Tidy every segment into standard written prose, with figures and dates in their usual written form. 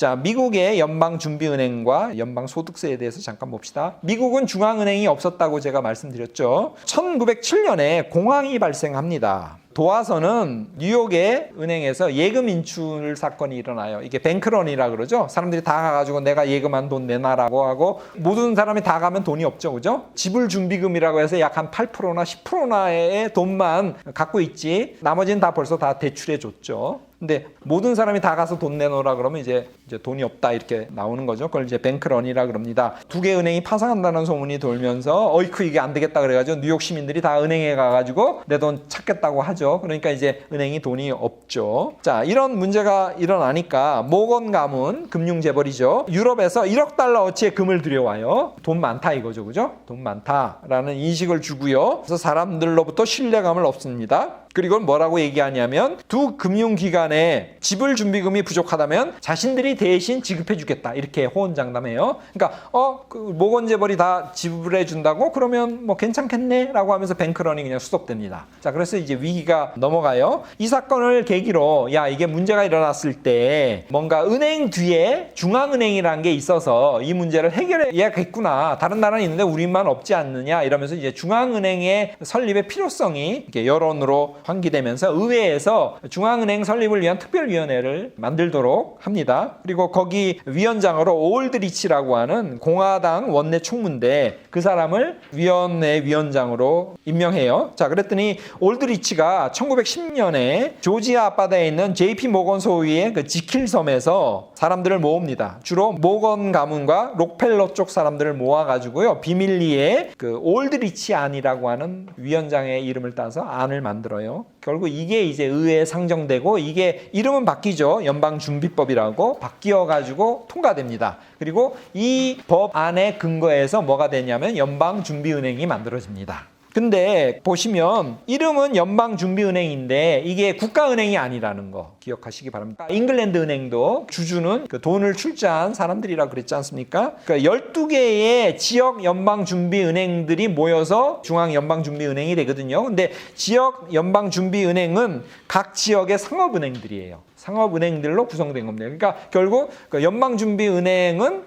자, 미국의 연방준비은행과 연방소득세에 대해서 잠깐 봅시다. 미국은 중앙은행이 없었다고 제가 말씀드렸죠. 1907년에 공황이 발생합니다. 도화선은 뉴욕의 은행에서 예금 인출 사건이 일어나요. 이게 뱅크런이라 그러죠. 사람들이 다 가가지고 내가 예금한 돈 내놔라고 하고 모든 사람이 다 가면 돈이 없죠. 그죠? 지불준비금이라고 해서 약 한 8%나 10%나의 돈만 갖고 있지 나머지는 다 벌써 다 대출해 줬죠. 근데 모든 사람이 다 가서 돈 내놓으라 그러면 이제 돈이 없다 이렇게 나오는 거죠. 그걸 이제 뱅크런이라 그럽니다. 두 개 은행이 파산한다는 소문이 돌면서 어이쿠 이게 안 되겠다 그래가지고 뉴욕 시민들이 다 은행에 가가지고 내 돈 찾겠다고 하죠. 그러니까 이제 은행이 돈이 없죠. 자, 이런 문제가 일어나니까 모건 가문 금융재벌이죠. 유럽에서 1억 달러어치의 금을 들여와요. 돈 많다 이거죠. 그죠? 돈 많다라는 인식을 주고요. 그래서 사람들로부터 신뢰감을 얻습니다. 그리고 뭐라고 얘기하냐면 두 금융기관에 지불 준비금이 부족하다면 자신들이 대신 지급해 주겠다 이렇게 호언장담해요. 그러니까 그 모건재벌이 다 지불해 준다고 그러면 뭐 괜찮겠네 라고 하면서 뱅크런이 그냥 수습됩니다. 자, 그래서 이제 위기가 넘어가요. 이 사건을 계기로 야 이게 문제가 일어났을 때 뭔가 은행 뒤에 중앙은행이라는 게 있어서 이 문제를 해결해야겠구나. 다른 나라는 있는데 우리만 없지 않느냐 이러면서 이제 중앙은행의 설립의 필요성이 이렇게 여론으로 환기되면서 의회에서 중앙은행 설립을 위한 특별위원회를 만들도록 합니다. 그리고 거기 위원장으로 올드리치라고 하는 공화당 원내 총무인데 그 사람을 위원회 위원장으로 임명해요. 자, 그랬더니 올드리치가 1910년에 조지아 앞바다에 있는 JP 모건 소유의 그 지킬 섬에서 사람들을 모읍니다. 주로 모건 가문과 록펠러 쪽 사람들을 모아가지고요. 비밀리에 그 올드리치 안이라고 하는 위원장의 이름을 따서 안을 만들어요. 결국 이게 이제 의회에 상정되고 이게 이름은 바뀌죠. 연방준비법이라고 바뀌어가지고 통과됩니다. 그리고 이 법 안에 근거해서 뭐가 되냐면 연방준비은행이 만들어집니다. 근데 보시면 이름은 연방준비은행인데 이게 국가은행이 아니라는 거 기억하시기 바랍니다. 잉글랜드 은행도 주주는 그 돈을 출자한 사람들이라고 그랬지 않습니까? 그러니까 12개의 지역 연방준비은행들이 모여서 중앙연방준비은행이 되거든요. 근데 지역 연방준비은행은 각 지역의 상업은행들이에요. 상업은행들로 구성된 겁니다. 그러니까 결국 연방준비은행은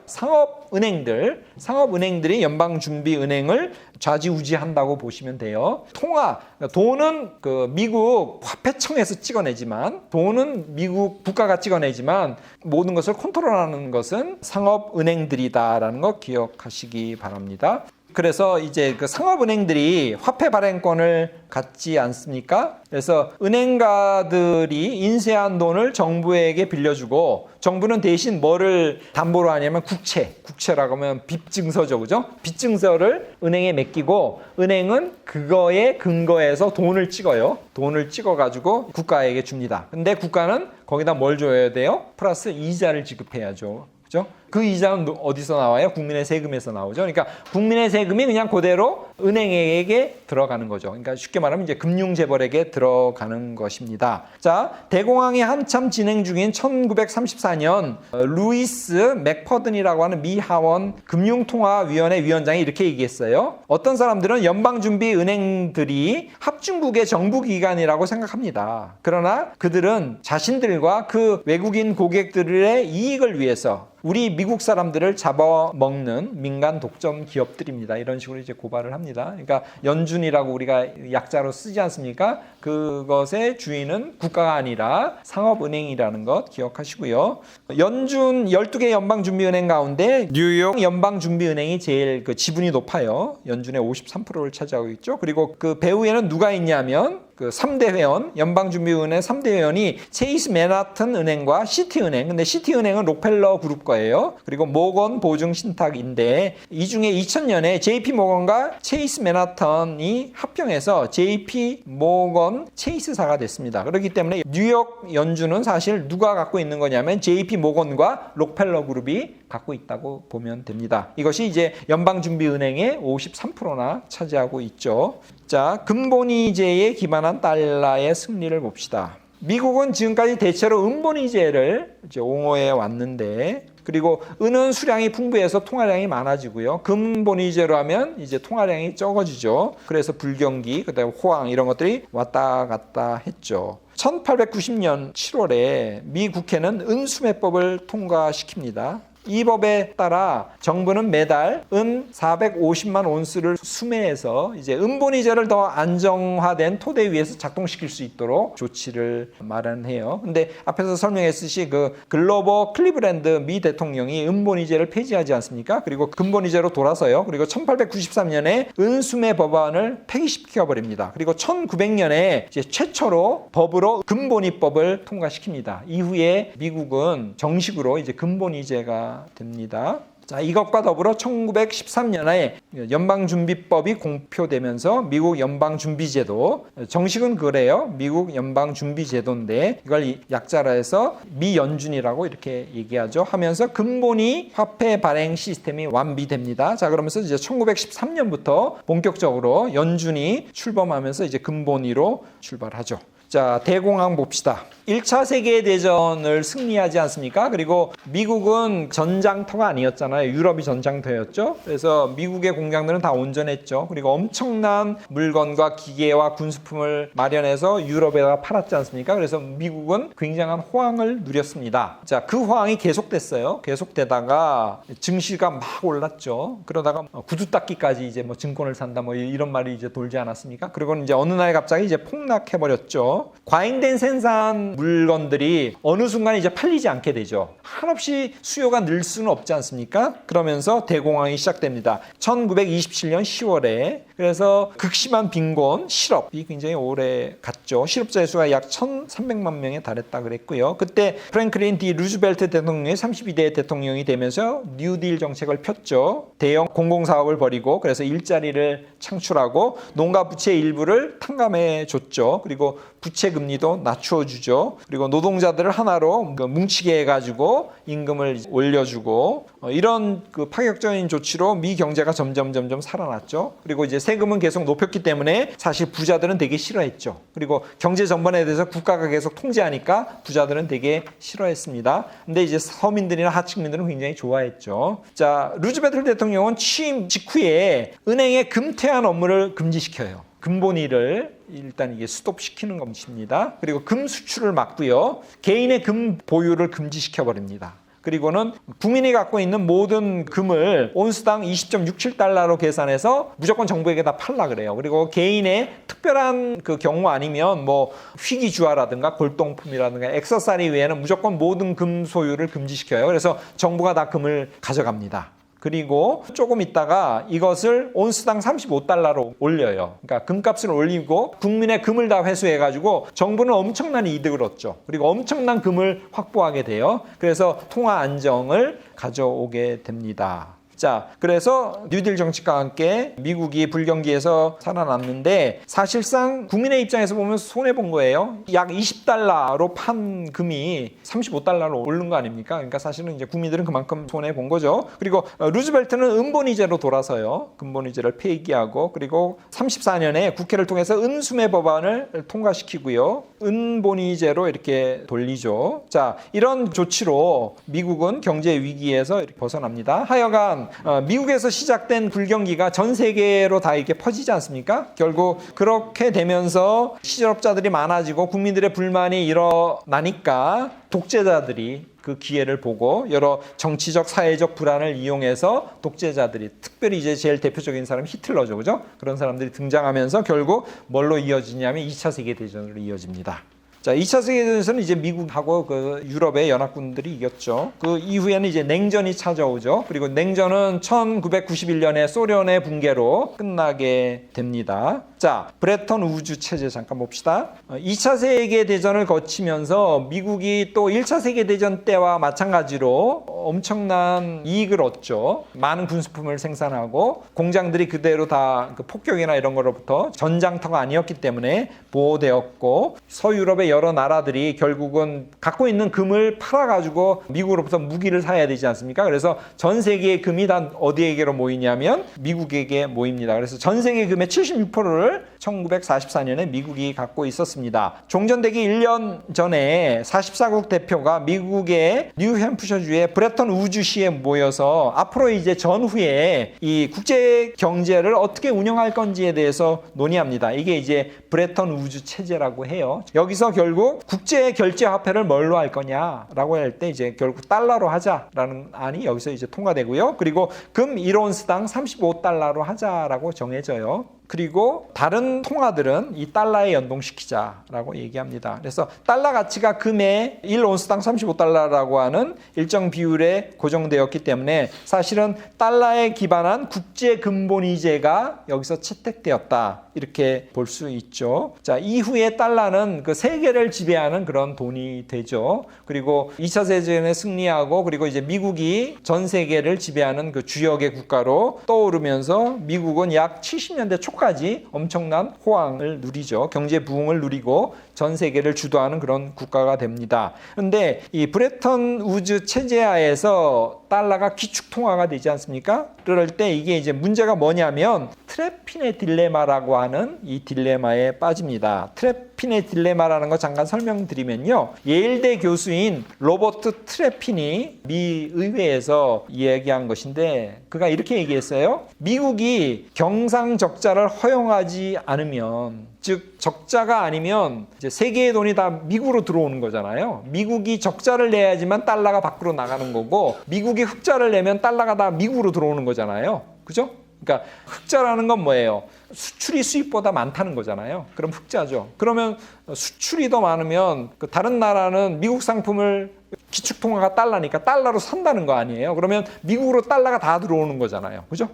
상업은행들이 연방준비은행을 좌지우지한다고 보시면 돼요. 통화, 돈은 그 미국 화폐청에서 찍어내지만 돈은 미국 국가가 찍어내지만 모든 것을 컨트롤하는 것은 상업은행들이다라는 거 기억하시기 바랍니다. 그래서 이제 그 상업은행들이 화폐 발행권을 갖지 않습니까? 그래서 은행가들이 인쇄한 돈을 정부에게 빌려주고 정부는 대신 뭐를 담보로 하냐면 국채라고 하면 빚증서죠. 그죠? 빚증서를 은행에 맡기고 은행은 그거에 근거해서 돈을 찍어요. 돈을 찍어가지고 국가에게 줍니다. 근데 국가는 거기다 뭘 줘야 돼요? 플러스 이자를 지급해야죠. 그죠? 그 이자는 어디서 나와요? 국민의 세금에서 나오죠. 그러니까 국민의 세금이 그냥 그대로 은행에게 들어가는 거죠. 그러니까 쉽게 말하면 이제 금융재벌에게 들어가는 것입니다. 자, 대공황이 한참 진행 중인 1934년 루이스 맥퍼든이라고 하는 미 하원 금융통화위원회 위원장이 이렇게 얘기했어요. 어떤 사람들은 연방준비은행들이 합중국의 정부기관이라고 생각합니다. 그러나 그들은 자신들과 그 외국인 고객들의 이익을 위해서 우리 미국 사람들을 잡아먹는 민간 독점 기업들입니다. 이런 식으로 이제 고발을 합니다. 그러니까 연준이라고 우리가 약자로 쓰지 않습니까? 그것의 주인은 국가가 아니라 상업은행이라는 것 기억하시고요. 연준 12개 연방준비은행 가운데 뉴욕 연방준비은행이 제일 그 지분이 높아요. 연준의 53%를 차지하고 있죠. 그리고 그 배후에는 누가 있냐면 그 3대 회원, 연방준비은행 3대 회원이 체이스 맨하튼 은행과 시티은행. 근데 시티은행은 록펠러 그룹 거예요. 그리고 모건 보증 신탁인데 이 중에 2000년에 JP 모건과 체이스 맨하튼이 합병해서 JP 모건 체이스사가 됐습니다. 그렇기 때문에 뉴욕 연준은 사실 누가 갖고 있는 거냐면 JP 모건과 록펠러 그룹이 갖고 있다고 보면 됩니다. 이것이 이제 연방준비은행의 53%나 차지하고 있죠. 자, 근본위제에 기반한 달러의 승리를 봅시다. 미국은 지금까지 대체로 은본위제를 이제 옹호해 왔는데 그리고 은은 수량이 풍부해서 통화량이 많아지고요. 금 본위제로 하면 이제 통화량이 적어지죠. 그래서 불경기, 그다음에 호황 이런 것들이 왔다 갔다 했죠. 1890년 7월에 미 국회는 은수매법을 통과시킵니다. 이 법에 따라 정부는 매달 은 450만 온스를 수매해서 이제 은본위제를 더 안정화된 토대 위에서 작동시킬 수 있도록 조치를 마련해요. 근데 앞에서 설명했듯이 그 글로버 클리브랜드 미 대통령이 은본위제를 폐지하지 않습니까? 그리고 금본위제로 돌아서요. 그리고 1893년에 은수매 법안을 폐기시켜 버립니다. 그리고 1900년에 이제 최초로 법으로 금본위법을 통과시킵니다. 이후에 미국은 정식으로 이제 금본위제가 됩니다. 자, 이것과 더불어 1913년에 연방준비법이 공표되면서 미국 연방준비제도, 정식은 그래요. 미국 연방준비제도인데 이걸 약자로 해서 미연준이라고 이렇게 얘기하죠. 하면서 금본위 화폐 발행 시스템이 완비됩니다. 자, 그러면서 이제 1913년부터 본격적으로 연준이 출범하면서 이제 금본위로 출발하죠. 자, 대공황 봅시다. 1차 세계대전을 승리하지 않습니까? 그리고 미국은 전장터가 아니었잖아요. 유럽이 전장터였죠. 그래서 미국의 공장들은 다 온전했죠. 그리고 엄청난 물건과 기계와 군수품을 마련해서 유럽에다가 팔았지 않습니까? 그래서 미국은 굉장한 호황을 누렸습니다. 자, 그 호황이 계속됐어요. 계속되다가 증시가 막 올랐죠. 그러다가 구두 닦기까지 이제 뭐 증권을 산다 뭐 이런 말이 이제 돌지 않았습니까? 그리고 이제 어느 날 갑자기 이제 폭락해버렸죠. 과잉된 생산 물건들이 어느 순간 이제 팔리지 않게 되죠. 한없이 수요가 늘 수는 없지 않습니까? 그러면서 대공황이 시작됩니다. 1927년 10월에 그래서 극심한 빈곤, 실업이 굉장히 오래 갔죠. 실업자의 수가 약 1,300만 명에 달했다 그랬고요. 그때 프랭클린 D 루즈벨트 대통령이 32대 대통령이 되면서 뉴딜 정책을 폈죠. 대형 공공사업을 벌이고 그래서 일자리를 창출하고 농가 부채 일부를 탕감해 줬죠. 그리고 부채 금리도 낮추어 주죠. 그리고 노동자들을 하나로 뭉치게 해가지고 임금을 올려주고 이런 그 파격적인 조치로 미 경제가 점점 살아났죠. 그리고 이제 세금은 계속 높였기 때문에 사실 부자들은 되게 싫어했죠. 그리고 경제 전반에 대해서 국가가 계속 통제하니까 부자들은 되게 싫어했습니다. 근데 이제 서민들이나 하층민들은 굉장히 좋아했죠. 자, 루즈벨트 대통령은 취임 직후에 은행의 금태환 업무를 금지시켜요. 금본위를 일단 이게 스톱시키는 것입니다. 그리고 금 수출을 막고요. 개인의 금 보유를 금지시켜 버립니다. 그리고는 국민이 갖고 있는 모든 금을 온스당 20.67달러로 계산해서 무조건 정부에게 다 팔라 그래요. 그리고 개인의 특별한 그 경우 아니면 뭐 희귀주화라든가 골동품이라든가 액세서리 외에는 무조건 모든 금 소유를 금지시켜요. 그래서 정부가 다 금을 가져갑니다. 그리고 조금 있다가 이것을 온스당 35달러로 올려요. 그러니까 금값을 올리고 국민의 금을 다 회수해가지고 정부는 엄청난 이득을 얻죠. 그리고 엄청난 금을 확보하게 돼요. 그래서 통화 안정을 가져오게 됩니다. 자, 그래서 뉴딜 정책과 함께 미국이 불경기에서 살아났는데 사실상 국민의 입장에서 보면 손해본 거예요. 약 20달러로 판 금이 35달러로 오른 거 아닙니까? 그러니까 사실은 이제 국민들은 그만큼 손해본 거죠. 그리고 루즈벨트는 은본위제로 돌아서요. 금본위제를 폐기하고 그리고 34년에 국회를 통해서 은수매 법안을 통과시키고요. 은본위제로 이렇게 돌리죠. 자, 이런 조치로 미국은 경제 위기에서 이렇게 벗어납니다. 하여간 미국에서 시작된 불경기가 전 세계로 다 이렇게 퍼지지 않습니까? 결국 그렇게 되면서 실업자들이 많아지고 국민들의 불만이 일어나니까 독재자들이 그 기회를 보고 여러 정치적, 사회적 불안을 이용해서 독재자들이 특별히 이제 제일 대표적인 사람이 히틀러죠, 그죠? 그런 사람들이 등장하면서 결국 뭘로 이어지냐면 2차 세계대전으로 이어집니다. 자, 2차 세계대전에서는 이제 미국하고 그 유럽의 연합군들이 이겼죠. 그 이후에는 이제 냉전이 찾아오죠. 그리고 냉전은 1991년에 소련의 붕괴로 끝나게 됩니다. 자, 브레턴 우주 체제 잠깐 봅시다. 2차 세계대전을 거치면서 미국이 또 1차 세계대전 때와 마찬가지로 엄청난 이익을 얻죠. 많은 군수품을 생산하고 공장들이 그대로 다 그 폭격이나 이런 거로부터 전장터가 아니었기 때문에 보호되었고 서유럽의 여러 나라들이 결국은 갖고 있는 금을 팔아가지고 미국으로부터 무기를 사야 되지 않습니까? 그래서 전 세계의 금이 다 어디에게로 모이냐면 미국에게 모입니다. 그래서 전 세계 금의 76%를 혜택을 1944년에 미국이 갖고 있었습니다. 종전되기 1년 전에 44국 대표가 미국의 뉴햄프셔주의 브레턴 우즈시에 모여서 앞으로 이제 전후에 이 국제 경제를 어떻게 운영할 건지에 대해서 논의합니다. 이게 이제 브레턴 우즈 체제라고 해요. 여기서 결국 국제 결제 화폐를 뭘로 할 거냐라고 할 때 이제 결국 달러로 하자라는 안이 여기서 이제 통과되고요. 그리고 금 1온스당 35달러로 하자라고 정해져요. 그리고 다른 통화들은 이 달러에 연동시키자라고 얘기합니다. 그래서 달러 가치가 금의 1온스당 35달러라고 하는 일정 비율에 고정되었기 때문에 사실은 달러에 기반한 국제 근본위제가 여기서 채택되었다. 이렇게 볼 수 있죠. 자, 이후에 달러는 그 세계를 지배하는 그런 돈이 되죠. 그리고 2차 세계대전에 승리하고 그리고 이제 미국이 전 세계를 지배하는 그 주역의 국가로 떠오르면서 미국은 약 70년대 초까지 엄청난 호황을 누리죠. 경제 부흥을 누리고 전 세계를 주도하는 그런 국가가 됩니다. 그런데 이 브레턴 우즈 체제하에서 달러가 기축통화가 되지 않습니까? 그럴 때 이게 이제 문제가 뭐냐면 트랩핀의 딜레마라고 하는 이 딜레마에 빠집니다. 트랩핀의 딜레마라는 거 잠깐 설명드리면요. 예일대 교수인 로버트 트랩핀이 미 의회에서 이야기한 것인데 그가 이렇게 얘기했어요. 미국이 경상적자를 허용하지 않으면 즉 적자가 아니면 이제 세계의 돈이 다 미국으로 들어오는 거잖아요. 미국이 적자를 내야지만 달러가 밖으로 나가는 거고 미국이 흑자를 내면 달러가 다 미국으로 들어오는 거잖아요. 그죠? 그러니까 흑자라는 건 뭐예요? 수출이 수입보다 많다는 거잖아요. 그럼 흑자죠. 그러면 수출이 더 많으면 그 다른 나라는 미국 상품을 기축통화가 달러니까 달러로 산다는 거 아니에요. 그러면 미국으로 달러가 다 들어오는 거잖아요. 그죠?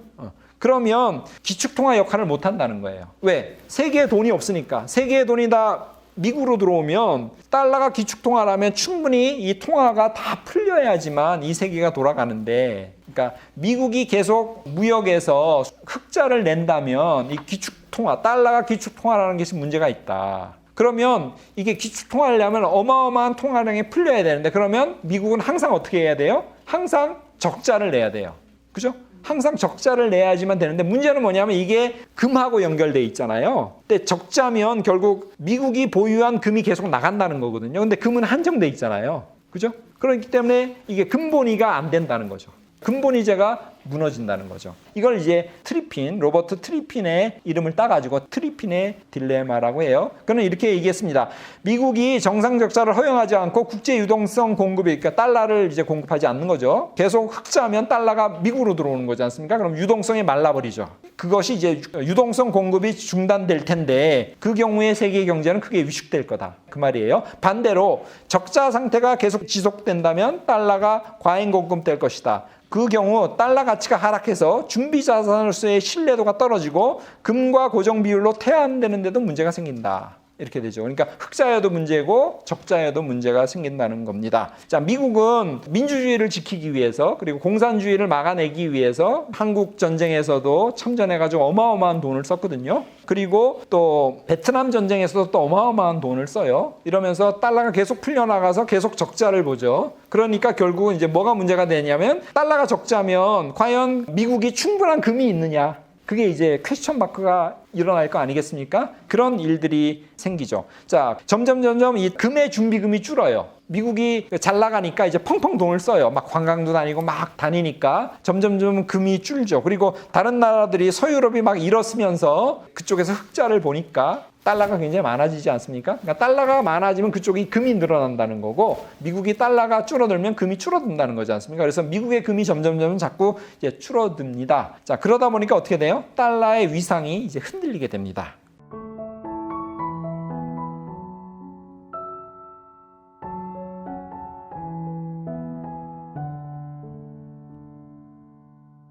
그러면 기축통화 역할을 못 한다는 거예요. 왜? 세계에 돈이 없으니까. 세계의 돈이 다 미국으로 들어오면 달러가 기축통화라면 충분히 이 통화가 다 풀려야지만 이 세계가 돌아가는데 그러니까 미국이 계속 무역에서 흑자를 낸다면 이 기축통화, 달러가 기축통화라는 것이 문제가 있다. 그러면 이게 기축통화를 내면 어마어마한 통화량이 풀려야 되는데 그러면 미국은 항상 어떻게 해야 돼요? 항상 적자를 내야 돼요. 그죠? 항상 적자를 내야지만 되는데 문제는 뭐냐면 이게 금하고 연결돼 있잖아요. 근데 적자면 결국 미국이 보유한 금이 계속 나간다는 거거든요. 근데 금은 한정돼 있잖아요. 그죠? 그렇기 때문에 이게 근본위가 안 된다는 거죠. 근본위제가 무너진다는 거죠. 이걸 이제 트리핀, 로버트 트리핀의 이름을 따가지고 트리핀의 딜레마라고 해요. 그는 이렇게 얘기했습니다. 미국이 정상적자를 허용하지 않고 국제 유동성 공급이 그러니까 달러를 이제 공급하지 않는 거죠. 계속 흑자면 달러가 미국으로 들어오는 거지 않습니까? 그럼 유동성이 말라버리죠. 그것이 이제 유동성 공급이 중단될 텐데 그 경우에 세계 경제는 크게 위축될 거다. 그 말이에요. 반대로 적자 상태가 계속 지속된다면 달러가 과잉 공급될 것이다. 그 경우 달러 가치가 하락해서 준비자산으로서의 신뢰도가 떨어지고 금과 고정 비율로 태환되는 데도 문제가 생긴다. 이렇게 되죠. 그러니까 흑자여도 문제고 적자여도 문제가 생긴다는 겁니다. 자, 미국은 민주주의를 지키기 위해서 그리고 공산주의를 막아내기 위해서 한국 전쟁에서도 참전해가지고 어마어마한 돈을 썼거든요. 그리고 또 베트남 전쟁에서도 또 어마어마한 돈을 써요. 이러면서 달러가 계속 풀려나가서 계속 적자를 보죠. 그러니까 결국은 이제 뭐가 문제가 되냐면 달러가 적자면 과연 미국이 충분한 금이 있느냐. 그게 이제 퀘스천 마크가 일어날 거 아니겠습니까? 그런 일들이 생기죠. 자, 점점 이 금의 준비금이 줄어요. 미국이 잘 나가니까 이제 펑펑 돈을 써요. 막 관광도 다니고 막 다니니까 점점 금이 줄죠. 그리고 다른 나라들이 서유럽이 막 일었으면서 그쪽에서 흑자를 보니까 달러가 굉장히 많아지지 않습니까? 그러니까 달러가 많아지면 그쪽이 금이 늘어난다는 거고 미국이 달러가 줄어들면 금이 줄어든다는 거지 않습니까? 그래서 미국의 금이 점점 자꾸 이제 줄어듭니다. 자, 그러다 보니까 어떻게 돼요? 달러의 위상이 이제 흔들리게 됩니다.